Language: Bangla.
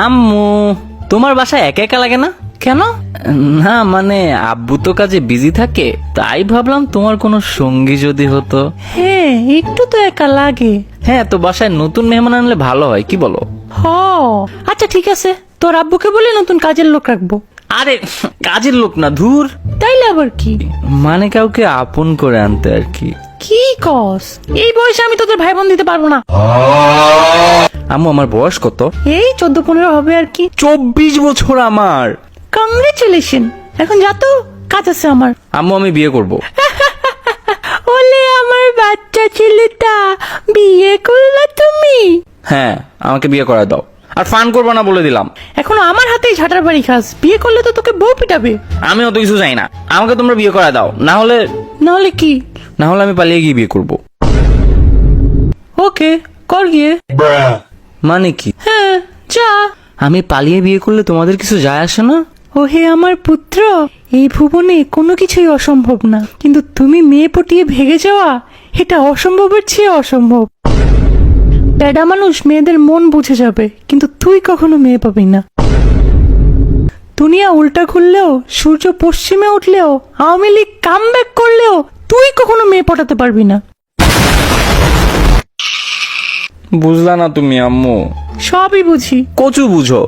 আম্মু, তোমার বাসায় একা একা লাগে না? কেন? না মানে আব্বু তো কাজে বিজি থাকে, তাই ভাবলাম তোমার কোনো সঙ্গী যদি হতো। হ্যাঁ, একটু তো একা লাগে। হ্যাঁ, তো বাসায় নতুন মেহমান আনলে ভালো হয়, কি বলো? হ, আচ্ছা ঠিক আছে, তোর আব্বুকে বলে নতুন কাজের লোক রাখবো। আরে কাজের লোক না, ধুর। তাইলে আবার কি? মানে কাউকে আপন করে আনতে আর কি। কি কস? এই বয়সে আমি তোদের ভাই বোন দিতে পারবো না। আম্মু, আমার বয়স কত? এই 14-15 হবে আর কি। 24 বছর আমার। কংগ্রেচুলেশন। এখন যা তো, কাজ আছে আমার। আম্মু, আমি বিয়ে করব। ওলে আমার বাচ্চা ছেলেটা, বিয়ে করলা তুমি? হ্যাঁ, আমাকে বিয়ে করা দাও, আর ফান করবো না বলে দিলাম। এখনো আমার হাতেই ঝাঁটার বাড়ি খাস, বিয়ে করলে তো তোকে বউ পিটাবে। আমি অত কিছু চাই না, আমাকে তোমরা বিয়ে করা দাও, না হলে কি? আমি পালিয়ে গিয়ে বিয়ে করব। ওকে, কর গিয়ে। মানে কি? হ্যাঁ, যা। আমি পালিয়ে বিয়ে করলে তোমাদের কিছু যায় আসে না? ও হে আমার পুত্র, এই ভুবনে কোনো কিছুই অসম্ভব না, কিন্তু তুমি মেয়ে পটিয়ে ভেগে যাওয়া, এটা অসম্ভবের চেয়ে অসম্ভব। প্যাডা মানুষ মেয়েদের মন বুঝে যাবে, কিন্তু তুই কখনো মেয়ে পাবি না। দুনিয়া উল্টা ঘুরলেও, সূর্য পশ্চিমে উঠলেও, আওয়ামী লীগ কামব্যাক করলেও, তুই কখনো মেয়ে পটাতে পারবি না। বুঝলা না তুমি আম্মু? সবই বুঝি। কচু বুঝো।